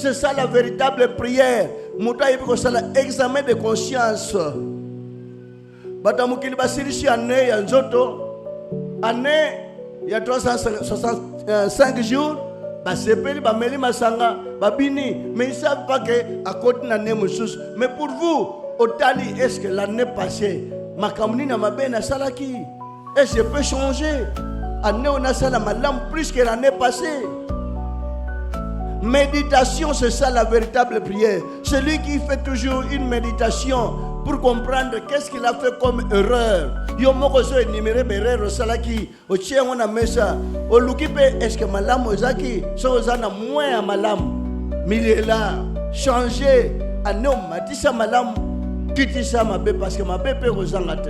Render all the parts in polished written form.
C'est ça la véritable prière. Mouta yebiko sala examen de conscience. Batamukili basirishi année ya nzoto. Année ya 365 jours. Basepeli bameli masanga babini. Mais ils savent pas que à côté d'année musus. Mais pour vous, Otali, est-ce que l'année passée, makamuni na mabe na salaki? Est-ce que je peux changer? Année on a sala malam plus que l'année passée. Méditation, c'est ça la véritable prière. Celui qui fait toujours une méditation pour comprendre qu'est-ce qu'il a fait comme erreur. Yo moko so énumérer erreur salaki. O tien on a mesa. O lukipe est-ce que malam ozaki? So ozana moins à malam. Milela changer. Année on m'a dit ça malam. Quitter ça ma bé parce que ma bé peut ozangate.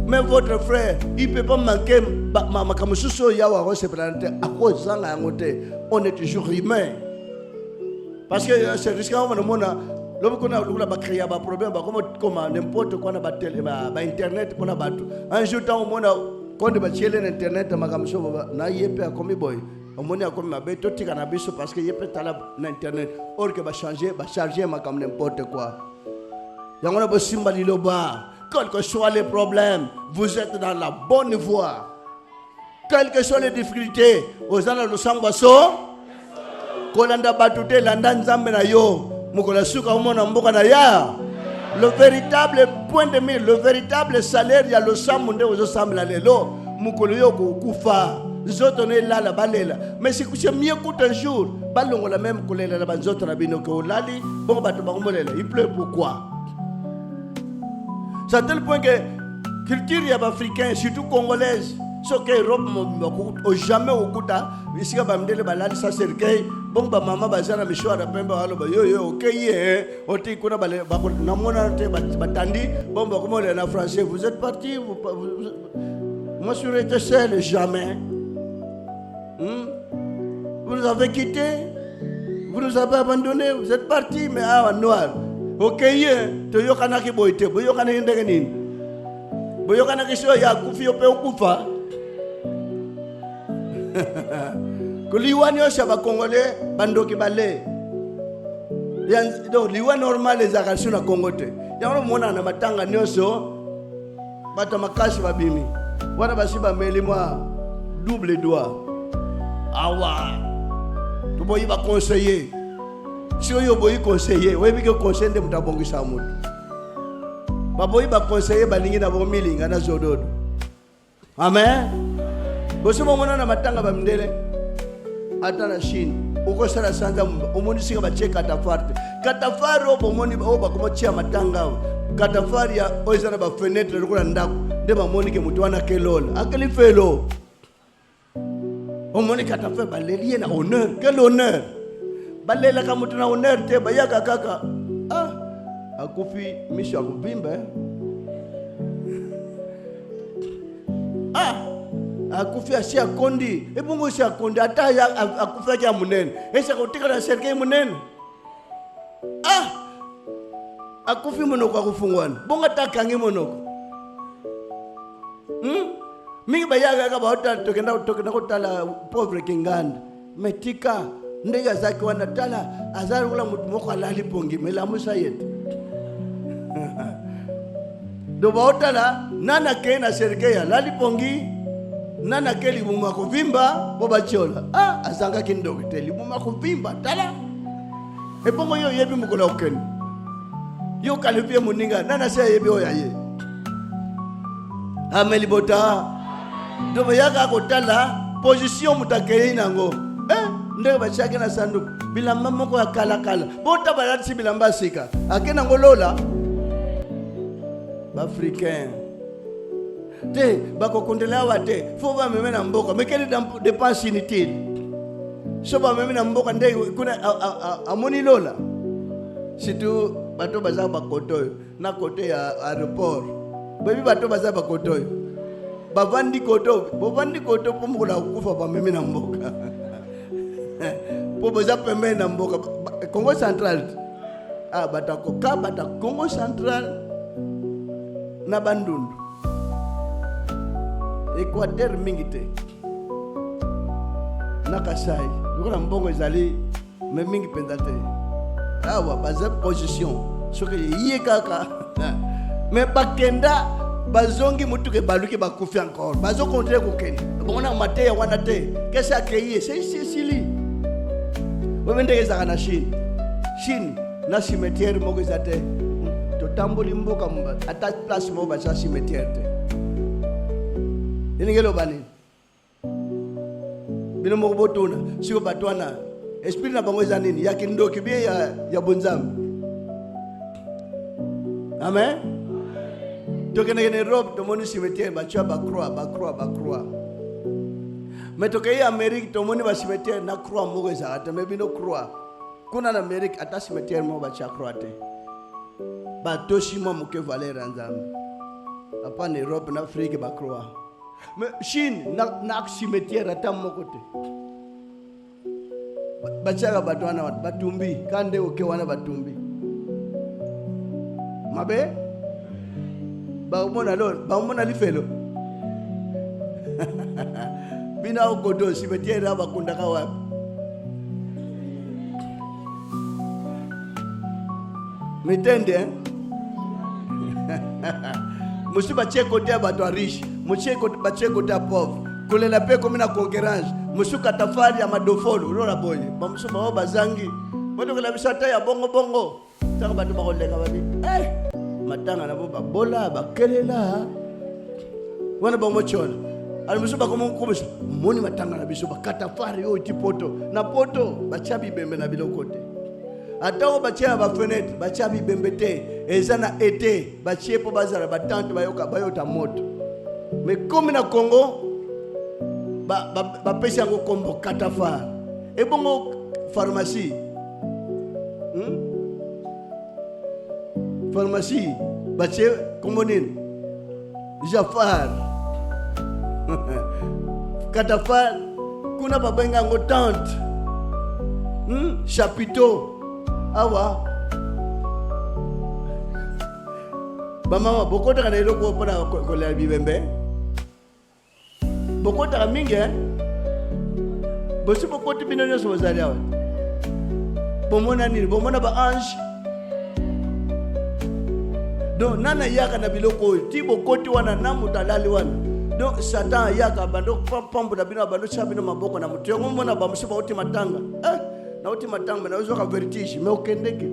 Mais votre frère, il ne peut pas manquer ma kamususo yawa rose planté à cause de la montée. On est toujours humain. Parce que c'est risquant de mon l'homme qu'on a créé un problème comme n'importe quoi na internet qu'on a battu. Un jour tant on a quand de bâtir l'internet ma kamuso na yépe à comme boy. On m'a comme ma bête tout cannabis parce que yépe tala na internet. Or que va changer, va charger ma comme n'importe quoi. Y'en a beau symbole loba. Quels que soient les problèmes, vous êtes dans la bonne voie. Quelles que soient les difficultés, vous allez nous sambaso. Kolanda batute landa nzambe na yo. Mukola suka umona mboka na ya. Le véritable point de mire, le véritable salaire ya lo samunde ozo sambla lelo. Mukolo yo kufa. Zoto ne la balela. Mais si c'est mieux qu'un jour, balongo la même kolela la banzoto na bino ko lali, bon bato bakomolela. Il pleut pourquoi? C'est à tel point que la culture africaine, surtout congolaise, ce que l'Europe n'a jamais au coup ici, ça c'est le cas. Bon, maman, bazana, monsieur, à la pemba, yo, ok, on dit qu'on a batandi, bon, comment on est en français, vous êtes parti, moi, je suis resté seul, jamais. Vous nous avez quittés, vous nous avez abandonnés, vous êtes partis, mais en noir. Ok, to yokana ki boite, boyokana ndenge nini? Boyokana kisho ya kufi ope okufa. Kuliwani osha ba congolais bandoki bale. Donc liwa normal les akashi na Congote. Yango mona na matanga nyoso bata makashi babimi. Wana basiba melimwa double doigt. Awa. To boyi ba conseiller. Si vous avez conseillé, vous avez conseillé de vous avoir conseillé. Vous avez conseillé de vous avoir conseillé. Amen. Vous avez conseillé de la Chine. Vous avez conseillé de vous conseiller katafari. Katafari, vous avez conseillé de vous katafari, vous avez conseillé de vous fenêtre de vous conseiller de vous conseiller. Vous avez conseillé de honneur. Quel honneur? Balela kama tuna honneur te bayaka kaka akufi misho akuvimba akufi asia kondi ebungu sia kondi ata akufa kya munene esa kotika na serikali munene akufi monoko akufungwana bonga takangi monoko mingi bayaka kaba hota tokenda kotala pauvre kinganda metika ndega zaki wanatala azali kula mtu moko alali pongi melamusa yetu do baotala nana kena serikali alali pongi nana keli buma kuvimba boba chola azanga kindogo teli buma kuvimba tala ebongo yo yebi mukola ukeni yo kalipia muninga nana se yebi oyaye ameli bota do bayaka kotala position mutakeli nango ndenge bachaki na sanduku bilamba moko ya kala bota balati bilamba sika akena ngolola africain te bakokondela wate fo ba meme na mboka mekeli dépense inutile so ba meme na mboka ndenge kuna amoni lola surtout bato baza bakotoyo na côté ya aéroport bebi bato baza bakotoyo bavandi koto bovandi koto pomukula kufa ba meme na mboka pour ça permet na mboka Congo central batakoka bata Congo central na bandundu Équateur mingite na Kasai lokola mbongo ezali mais mingi pendate awa baza position soki yé kaka mais bakenda bazongi mutuke baluki bakufi encore bazo continuer kokende bona mateya wana te kesa akeye c'est sili wende ezaka na Chine na cimetière moko ezate to tamboli mboka mba ata place moko ba cimetière te iningelo bani bino moko botona siko batwana esprit na bango eza nini ya kindoki bien ya bonzambe amen tokene Europe tomoni cimetière bacha ba croix mais tokei Amérique tomoni ba cimetière na croix moko eza ata mais bino croix kuna na Amérique ata cimetière moko bacha croix te ba toshi mo moke valeur nzambe apa na Europe na Afrique ba croix mais Chine na cimetière ata moko te bacha bato wana batumbi kande oke wana batumbi mabe baumona lifelo bina ukodo cimetière aba kundaka wapi mitende musiba cheko te bato riche mucheko bacheko te pauvre kolela pe comme na concurrence musuka tafari ya madofolo rola boye bamusuba ba bazangi boto kala bisata ya bongo saka bato bakoleka babi matanga na bo babola bakelela wana ba mochona ali musuba komo kubisa moni matanga na biso bakatafari yo tipoto na poto bachabi bembe na bilokote atao bachia ba fenêtre bachabi bembe te ezana été bachiepo bazara batante bayota moto mais comme na Congo ba pesi yango kombo katafar et bongo pharmacie pharmacie bache kombo nini Jafar katafar kuna babenga ngo tante chapiteau awa bamama bokota kana iloko pona kolela bibembe bokota mingi bosi bokoti bino nyoso bazali awa bomona nini bomona ba ange donc nana yaka na biloko ti bokoti wana na mutalali wana donc Satan yaka bando pambo na bino bando chabino maboko na mutu yango mona ba musiba oti matanga na oti matanga na uzo ka vertige mais okendeke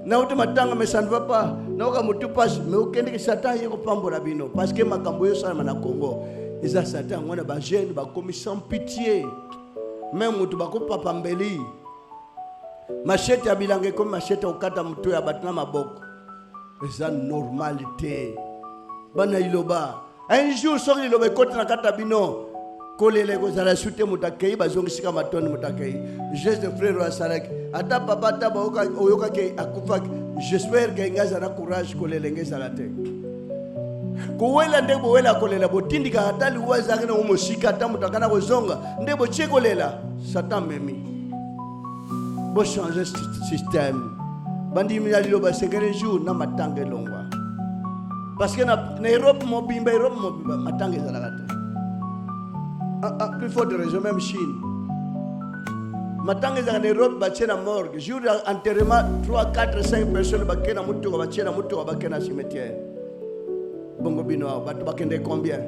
na oti matanga mais ça ne va pas na oka mutu passe mais okendeke Satan yeko pambo na bino parce que makambo yo sala na Congo eza Satan ngona ba jeune ba komi sans pitié même mutu ba ko papa mbeli machete ya bilange comme machete okata mutu ya batna maboko eza normalité bana iloba un jour soki iloba kota na kata bino kolele ko zala sute mutakei bazongisika matoni mutakei geste frère wa salaki ata papa ata oyoka ke akufa j'espère que ngaza na courage kolele ngezala te kuwela ndebo wela kolela botindika ata liwaza kana umosika ata mutakana kozonga ndebo chekolela Satan memi bo changer système bandi mi alilo ba sekere jour na matanga longwa parce que na Europe mobimba matanga ezalaka te plus fort de raison même Chine matanga ezalaka na Europe batie na morgue jour d'enterrement 3 4 5 personnes bakena mutuko batie na mutuko bakena cimetière bongo bino bato bakende combien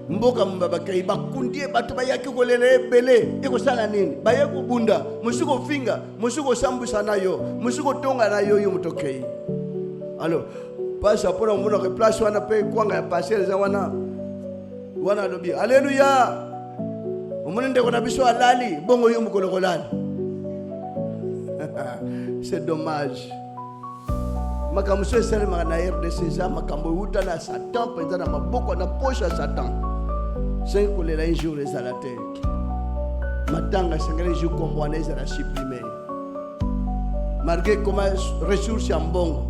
mboka mbaba kai bakundie bato bayaki kolele ebele eko sala nini bayeko bunda musuko finga musuko sambusa nayo musuko tonga nayo yo mutokei alors pasa pona mona ke place wana pe kwanga ya passer za wana lobi alléluia omone ndeko na biso alali bongo yo mukolokolani c'est dommage makambo so esalema na RDC za makambo uta na Satan penza na maboko na poche ya Satan c'est que les jours les à la terre matanga sangale jour comme on est à la supprimer malgré comment ressources en bon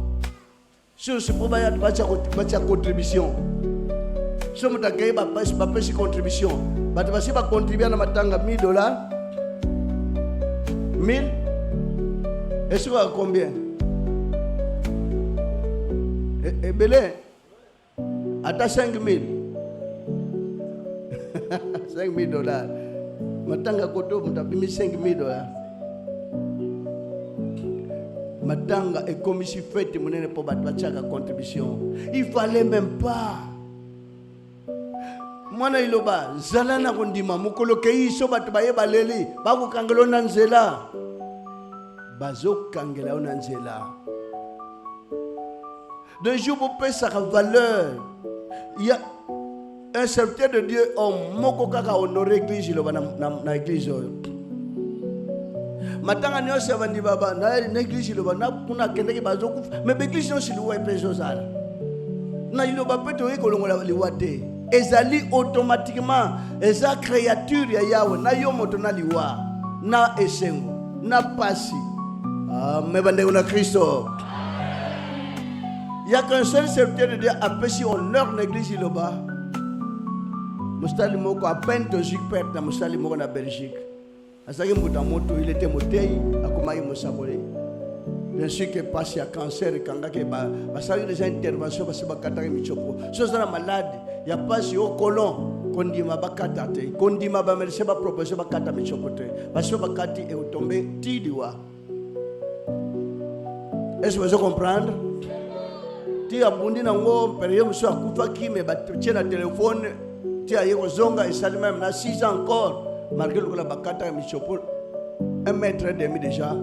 sur ce problème bacha contribution so mutakai ba pesi contribution batabasi ba contribuer na matanga $1000 1000 est-ce que combien et belé ata 5000 $5,000. Matanga koto mutapimi $5,000. Matanga et comme si fête monene pour battre la contribution. Il fallait même pas. Mwana iloba zalana kondima mukolo kei so batu baye baleli baku kangelo nanzela bazo kangela nanzela. De jour pour payer sa valeur. Il y a un serviteur de Dieu en moko kaka honorer l'église iloba na église. Matanga nyose bandi baba na l'église iloba na kuna kende ke bazo kufa mais l'église no siluwa epeso sala. Na iloba peto ekolongola liwate. Ezali automatiquement eza créature ya Yahweh na yo moto na liwa na esengo na pasi mais bande na Christo. Il y a qu'un seul serviteur de Dieu apprécie honneur l'église iloba. Mustali moko à peine Belgique perte na mustali moko na Belgique. Asaki mbuta moto il était motei akomai mosabole. Bien sûr que passe à cancer et kanga ke ba ça des interventions parce que bakata michopo. So ça malade, il y a pas au colon kondima bakata te. Kondima ba merce ba proposition bakata michopo te. Parce que bakati est tombé tidiwa. Est-ce que vous comprendre? Ti abundi na ngo période so akufa ki me ba tiena téléphone ti ayeko zonga et ça même na 6 ans encore malgré que la bakata michopo 1 mètre et demi déjà.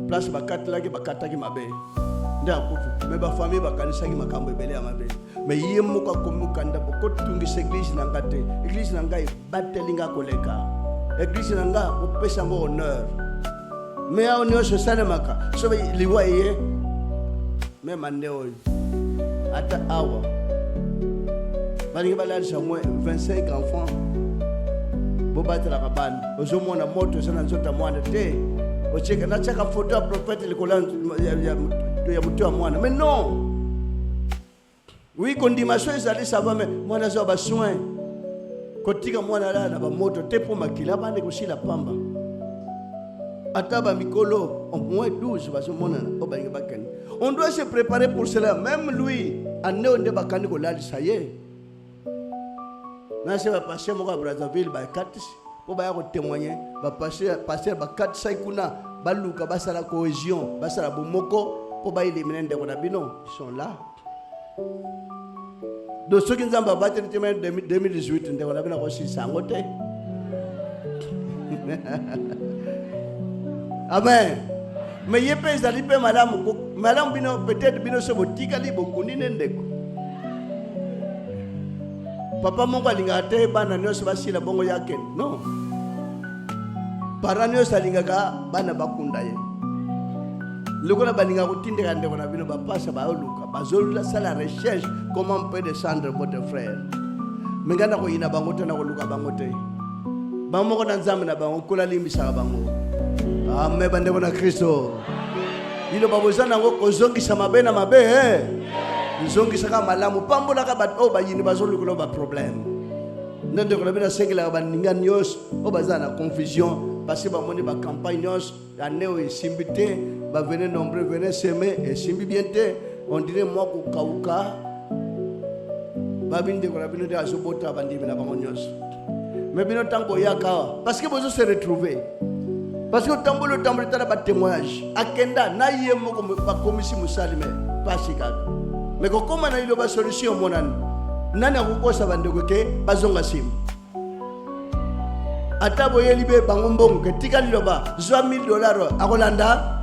Place bakati laki bakata ki mabe nda kufu me ba famille bakanisa ki makambo ebele ya mabe me yemo ka komukanda boko tungisa église na ngate église na ngai batelinga koleka église na nga opesa ngo honneur me a onyo so salemaka so liwa ye me mande oyo ata awa bali balali sa moins 25 enfants bo batela ka bana ozo mona moto sana nzota mwana te. Ocheka na chaka photo ya prophète likola ya mutu wa mwana mais non oui condimation ezali sava mais mwana zo ba soin kotika mwana la na ba moto te pour makila bande kosila pamba ataba mikolo au moins 12 baso mona o ba ngi bakani. On doit se préparer pour cela. Même lui ane onde bakani ko lali ça y est na se va passer mo ka Brazzaville ba 4 pour témoigner, passer 4 saikuna, baluka basala cohésion, basala bomoko, pour éliminer des konabino, ils sont là. Donc ceux qui nous ont battu en 2018, on a aussi sangote. Amen. Mais il y a pas de madame bino peut-être bino se botika li bokuni ndeko. Papa mongo alingate bana nyose basila bongo yake. Non. Para nyose alingaka bana bakunda ye. Lokola balinga kutinde kande kona bino bapasa ba oluka. Bazolula sala recherche comment on peut descendre votre frère. Mengana ko ina bangote na ko luka bangote. Bamoko na nzambe na bango kola limbisa bango. Amen bande kona Kristo. Ilo babozana ngo kozongisa mabe na mabe Zongi saka malamu pambola ka bat o ba yini bazolu ko ba problème ndende ko bena sengela ba ninga nyos o bazana confusion parce que ba moni ba campagne nyos aneo simbité ba venez nombreux venez semer et simbi bienté on dirait moi ko kauka ba binde ko bino de azobota bandi bina ba nyos mais bino tango yaka parce que bozo se retrouver parce que tambolo tala ba témoignage akenda na yemo ko ba komisi musalime pasika. Mais comment on a eu la solution, mon ami? Nana kukosa bandeko ke bazonga sim. Ata boye libe bangombong ke tika liloba $1,000 akolanda.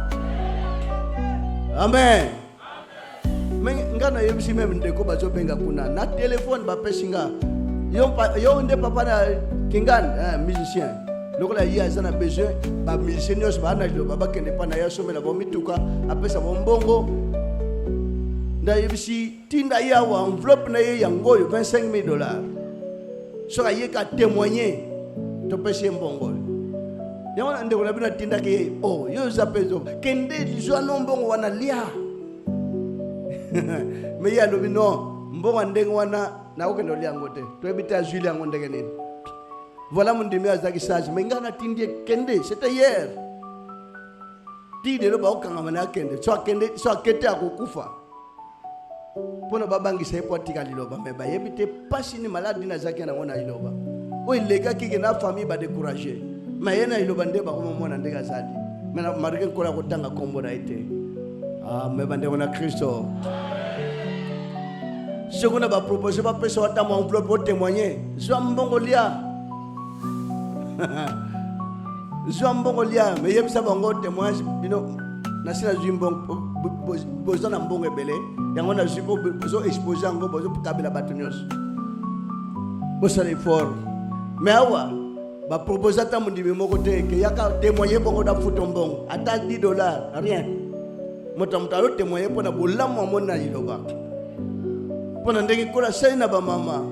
Amen. Mais ngana yebisi même ndeko bazobenga kuna na téléphone ba pesinga. Yo nde papa na kingan musicien. Lokola ya sana besoin ba musicien nyos ba na liloba ba kende pa na ya somela bo mituka apesa bombongo. Si tinda ya wa enveloppe na ye yango $25,000 so ka ye ka témoigner to pese mbongo yango ande ko labina tinda ke yo zapezo kende lizwa no mbongo wana lia me ya lobi no mbongo ndenge wana na ko kendo lia ngote to ebita juile yango ndenge nini voilà mon demi azaki sage me ngana tindie kende c'était hier tide lo ba okanga mana kende so kete akokufa pona babangisa epo tika liloba me ba yebite pasi ni maladi na zaki na ngona liloba Oui, les gars qui ont la famille va décourager. Mais il y a des bandés qui ont été gazali. Mais malgré que la route a combo été. Ah, mais bandés on a Christo. Ce qu'on a proposé, pas personne à enveloppe pour témoigner. Zambongolia. Zambongolia. Mais il y a ça bango témoignage. Nasina Zimbong, besoin d'un bon rebelle. Il y a un zimbon besoin exposé en gros besoin pour cabler la batonios. Besoin d'effort. Mais awa, ba proposer à mon dimi mon côté que y a qu'à témoigner pour qu'on a foutu un bon. Attends $10, rien. Moi t'as témoigner pour na boula moi mon na yiloba. Pour na ndenge kola sai na ba mama.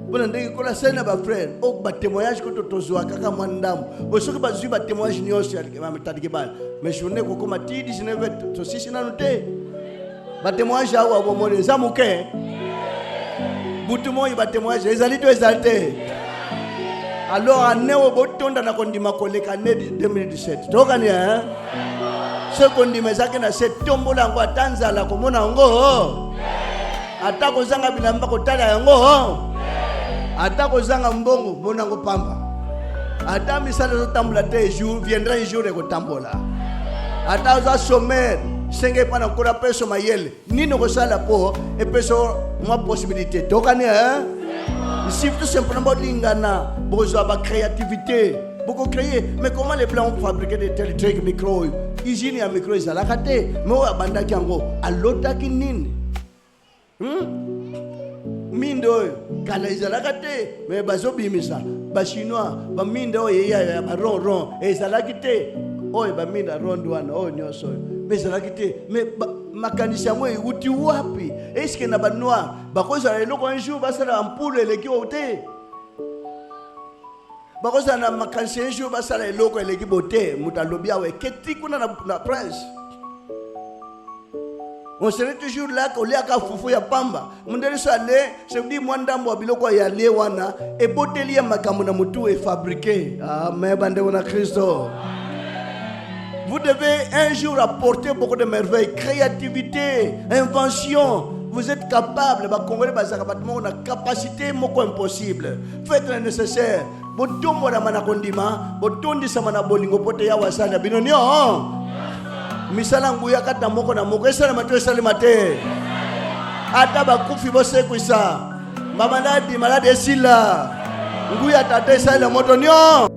Pour na ndenge kola sai na ba frère. O ba témoignage ko to tozoa kaka mwandam. Boso ko ba zui ba témoignage nyonso ya ma metadi kebal. Mais je ne sais pas si 19 to sisi na noté. Ba témoignage awa bo mo za muke. Butu mo ba témoignage ezali to exalté. Alors ane o botonda na kondima koleka ne 2017. Tokani hein? Ce kondima zake na septembre ngo atanzala komona ngo. Ata kozanga bilamba kotala yango. Ata kozanga mbongo mona ngo pamba. Ata misala zo tambula te jour viendra un jour de kotambola. Ata za sommer senge pana kora peso mayele. Nino kosala po e peso moi possibilité. Tokani hein? Ici tout simplement lingana, besoin de créativité. Beaucoup créer, mais comment les blancs ont fabriqué des tels trucs micro? Ici il y a micro ils la raté. Mais au banda kiango, à l'autre qui nin. Mindo, kala ils la raté. Mais bazo bimisa, ba chinois, ba mindo ya ba ron et ça la quitté. Oh ba minda ron douane, oh nyoso. Mais ça la quitté. Mais makanisa mwe uti wapi? Est-ce que na ba noir, ba ko za eloko un jour ba sala ampoule eleki ote. Ba ko za na makanisa un jour ba sala eloko eleki bote, mutalobi awe keti kuna na presse. On serait toujours là qu'on l'a qu'à foufou ya pamba. Mundele sale, se dit mwandambo biloko ya lewana et boteli ya makambo na mutu est fabriqué. Amen bande on Christo. Vous devez un jour apporter beaucoup de merveilles, créativité, invention. Vous êtes capable, on a capacité moko impossible. Faites le nécessaire. Botombo na manakondima, botondi samana bolingo pote ya wasana binonio. Misala nguya kata moko na moko esala mate. Ata bakufi bose kwisa. Malade esila. Nguya tate sala motonio.